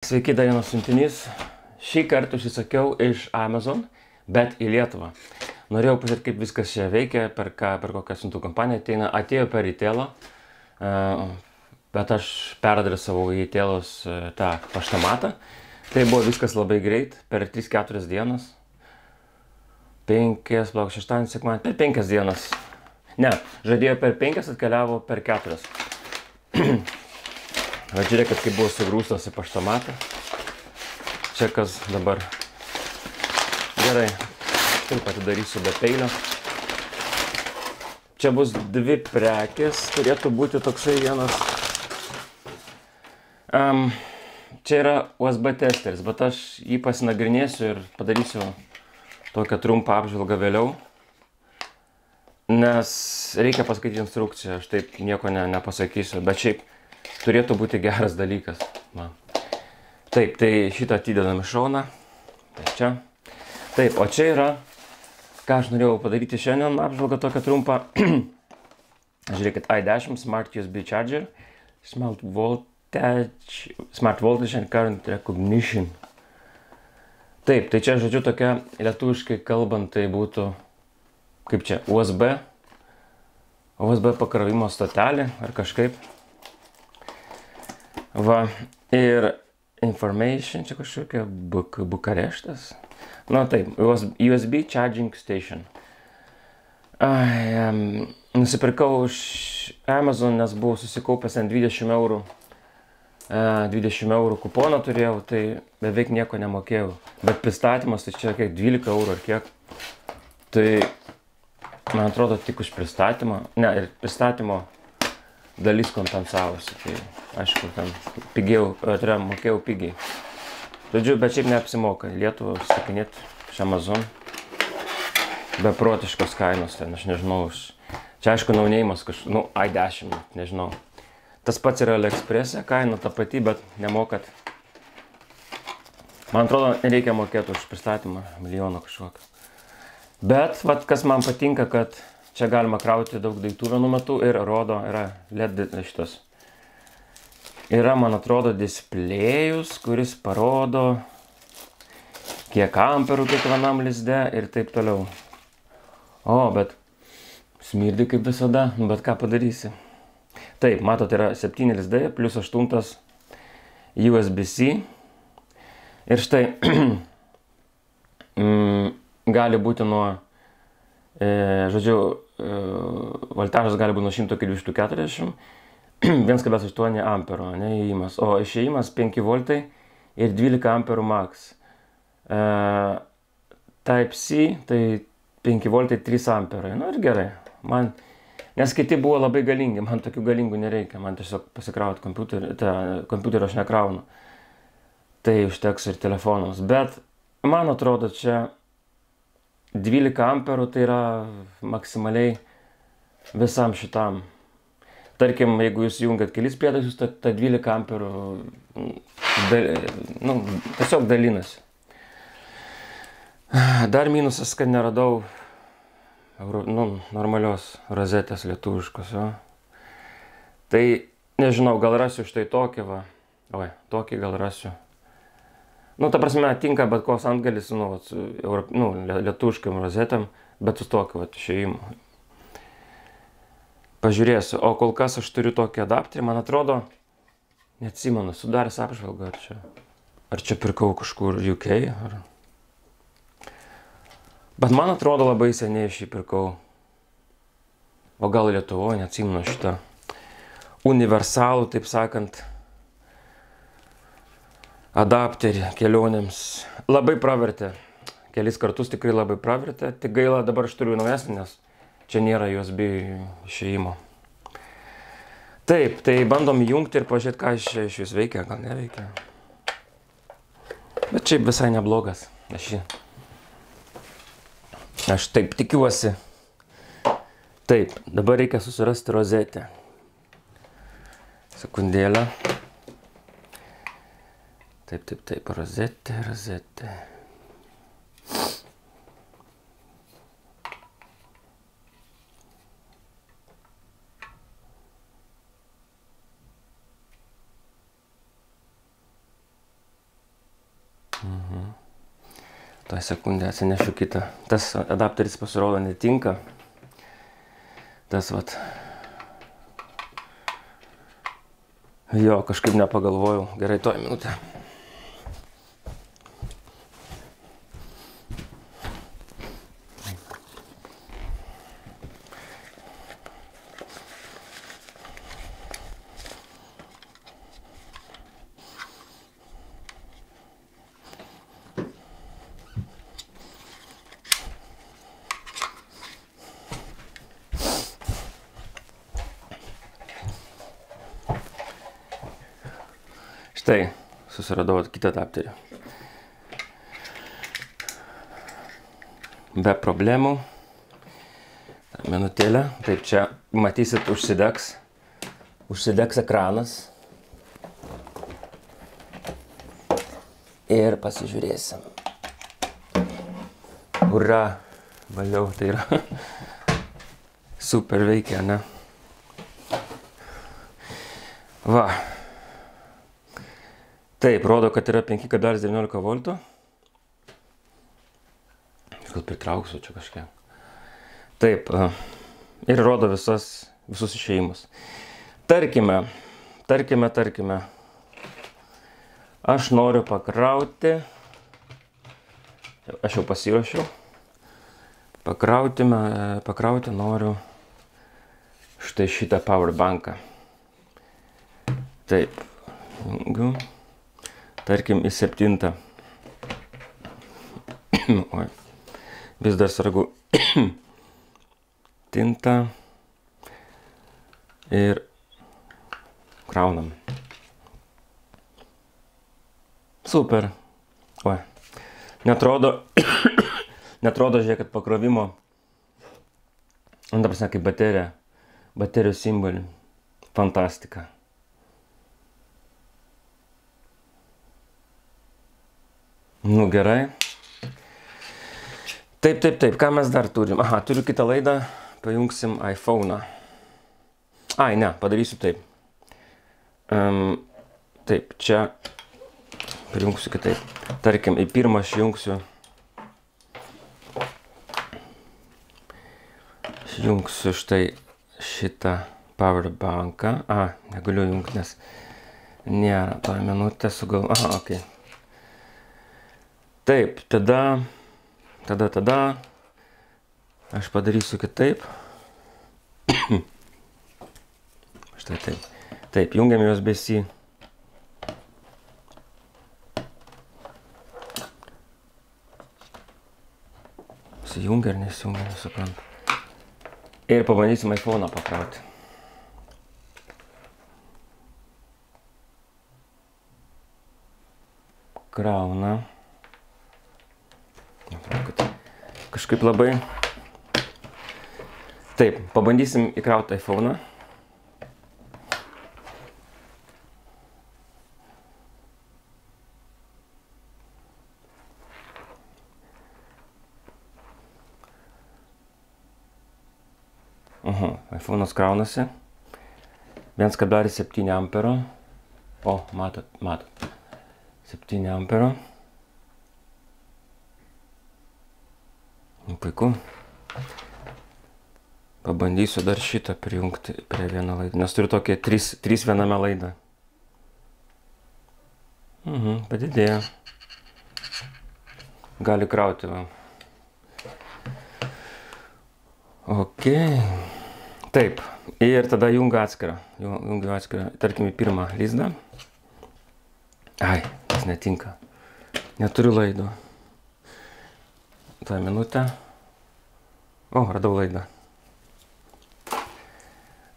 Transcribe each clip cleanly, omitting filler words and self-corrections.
Sveiki, dar vienas siuntinys. Šį kartą užsisakiau iš Amazon, bet į Lietuvą. Norėjau pažiūrėti, kaip viskas čia veikia, per kokią siuntų kompaniją ateina. Atėjo per Retailą, bet aš peradresavau į Retailus tą paštomatą. Tai buvo viskas labai greit, per 3-4 dienas. 6, sekmadienį, per 5 dienas. Ne, žadėjo per 5, atkeliavo per 4. Va žiūrėkit, kaip buvo sugrūstas į paštomatą. Čia kas dabar. Gerai, taip atidarysiu be peilio. Čia bus dvi prekės, turėtų būti toksai vienas. Čia yra USB testeris, bet aš jį pasinagrinėsiu ir padarysiu tokią trumpą apžvalgą vėliau. Nes reikia paskaityti instrukciją, aš taip nieko nepasakysiu, bet šiaip turėtų būti geras dalykas. Va. Taip, tai šitą atidedam į šoną. Tai čia. Taip, o čia yra, ką aš norėjau padaryti šiandien, apžvalgą tokią trumpą. Žiūrėkit, i10 Smart USB Charger, Smart Voltage and Current Recognition. Taip, tai čia, žodžiu, tokia lietuviškai kalbant, tai būtų, kaip čia, USB pakrovimo stotelė ar kažkaip. Va, ir information, čia kažkokia Bukareštas. Na taip, USB Charging Station. Nusipirkau už Amazon, nes buvau susikaupęs ant 20 eurų. 20 eurų kuponą turėjau, tai beveik nieko nemokėjau. Bet pristatymas, tai čia kiek 12 eurų ar kiek. Tai, man atrodo, tik už pristatymą. Ne, ir pristatymo dalis kompensavosi. Tai, aišku, ten pigiau, mokėjau pigiai. Žodžiu, bet šiaip neapsimoka. Lietuvą užsakinėti iš Amazon. Beprotiškos kainos ten, aš nežinau. Čia, aišku, naunėjimas kažkaip, nu, i10, nežinau. Tas pats yra AliExpress'e, kaina ta pati, bet nemokat. Man atrodo, nereikia mokėti už pristatymą milijono kažkokio. Bet, vat, kas man patinka, kad čia galima krauti daug daiktų vienu metu ir rodo, yra LED šitas. Yra, man atrodo, displėjus, kuris parodo, kiek amperų kiekvienam lizde ir taip toliau. O, bet smirdi kaip visada, nu bet ką padarysi. Taip, matot, yra 7 lizdai, plus 8 USB-C. Ir štai, gali būti nuo, žodžiu, voltažas gali būti nuo 100 iki 240, 1,8 ampero, ne, įėjimas. O išėjimas 5 voltai ir 12 amperų max. Type-C, tai 5 voltai 3 amperai. Nu ir gerai, man... Nes kiti buvo labai galingi, man tokių galingų nereikia, man tiesiog pasikrauti kompiuterio aš nekraunu. Tai užteks ir telefonams, bet man atrodo čia 12 amperų tai yra maksimaliai visam šitam. Tarkim, jeigu jūs jungiat kelis prietaisus, ta 12 amperų tiesiog dalinasi. Dar minusas, kad neradau normalios rozetės lietuviškos, jo. Tai, nežinau, gal rasiu štai tokį, va. Oi, tokį gal rasiu. Nu, ta prasme, tinka bet koks antgalis, lietuviškiam rozetėm, bet su tokiu, va, išėjimu. Pažiūrėsiu, o kol kas aš turiu tokį adapterį, man atrodo, neatsimenu, sudaręs apžvalgą, ar čia pirkau kažkur UK, ar... Bet man atrodo labai seniai šį pirkau. O gal Lietuvoje, neatsimenu šitą universalų, taip sakant, adapterį kelionėms. Labai pravertė. Kelis kartus tikrai labai pravertė. Tik gaila, dabar aš turiu naujesnį, nes čia nėra USB išėjimo. Taip, tai bandom jungti ir pažiūrėti, ką iš vis veikia, gal neveikia. Bet šiaip visai neblogas. Aš taip tikiuosi. Taip, dabar reikia susirasti rozetę. Sekundėlę. Taip, rozetė. Tą sekundę atsinešiu kitą. Tas adapteris pasirodo netinka. Tas vat. Jo, kažkaip nepagalvojau. Gerai, toj minutę. Štai, susiradau kitą adapterį. Be problemų. Minutėlę. Taip, čia matysit užsidegs. Užsidegs ekranas. Ir pasižiūrėsim. Ura, valiau, tai yra super veikia, ne? Va. Taip, rodo, kad yra 5,19 voltų. Gal pritrauksiu čia kažkiek. Taip, ir rodo visus išėjimus. Tarkime. Aš noriu pakrauti. Aš jau pasiruošiau. Pakrauti noriu štai šitą powerbanką. Taip. Tarkim į 7. Oi. Vis dar sargu. Tinta. Ir kraunam. Super. Oi. Netrodo, žiūrėk, kad pakrovimo. Prasme, kaip baterija. Baterijos simbolį. Fantastika. Nu, gerai. Taip. Ką mes dar turim? Aha, turiu kitą laidą. Pajungsim iPhone'ą. Ai, ne, padarysiu taip. Taip, čia prijungsiu kitaip. Tarkim, į pirmą aš jungsiu. Jungsiu štai šitą powerbanką. Negaliu jungti, nes nėra to minutę sugal. Aha, okei. Taip, tada aš padarysiu kitaip. Štai taip. Taip, jungiam USB-C. Sujungia ar nesijungia, nesuprantu. Ir pabandysim iPhone'ą pakrauti. Krauna. Kažkaip labai. Taip, pabandysim įkrauti iPhone'ą. iPhone'as kraunasi. 1,7 ampero. O, matot. 7 ampero. Puiku. Pabandysiu dar šitą prijungti prie vieną laidą, nes turiu tokią 3 viename laidą. Padidėjo. Gali krauti, va. Ok. Taip. Ir tada jungiu atskirą. Tarkim, į pirmą lizdą. Ai, tas netinka. Neturiu laidų. Tą minutę. O, radau laidą.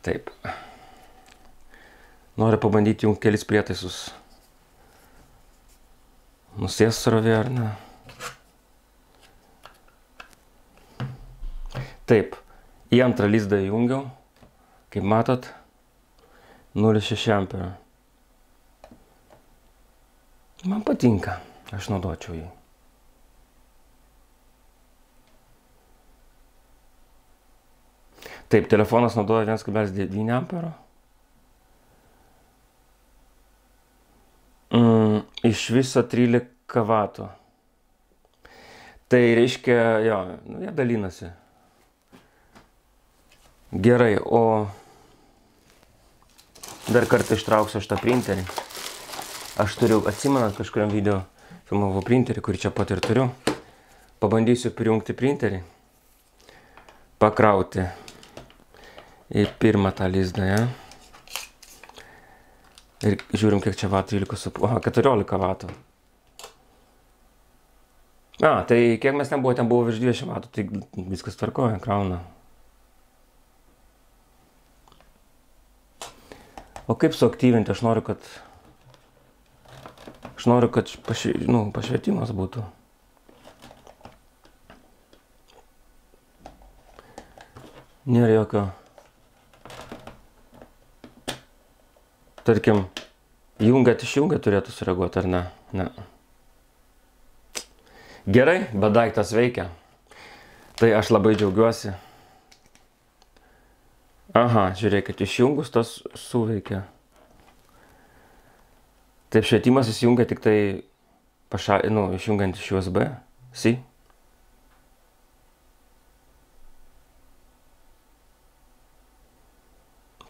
Taip. Noriu pabandyti jungti kelis prietaisus. Nusės srovė ar ne? Taip. Į antrą lizdą jungiau. Kaip matot, 0,6 amperio. Man patinka. Aš naudočiau jį. Taip, telefonas naudoja 1,9 ampero. Iš viso 13 vatų. Tai reiškia, jo, nu, jie dalinasi. Gerai, o dar kartą ištrauksiu šitą printerį. Aš turiu, atsimenat, kažkuriam video filmavau printerį, kurį čia pat ir turiu. Pabandysiu prijungti printerį. Pakrauti į pirmą tą lizdą, ja. Ir žiūrim, kiek čia vatų, 14 vatų. Tai kiek mes ten buvo virš 20 vatų, tai viskas tvarkoja, krauna. O kaip suaktyvinti, aš noriu, kad pašvietimas būtų. Nėra jokio. Tarkim, išjungiat turėtų sureaguoti, ar ne? Ne. Gerai, bet daiktas veikia. Tai aš labai džiaugiuosi. Aha, žiūrėkit, išjungus tas suveikia. Taip, švietimas įsijungia tik tai išjungiant iš USB. Si.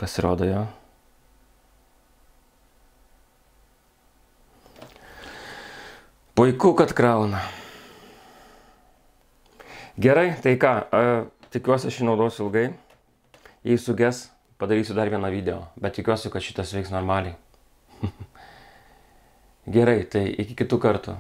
Pasirodo, jo. Puiku, kad krauna. Gerai, tai ką, tikiuosi aš jį naudosiu ilgai. Jei suges, padarysiu dar vieną video, bet tikiuosi, kad šitas veiks normaliai. Gerai, tai iki kitų kartų.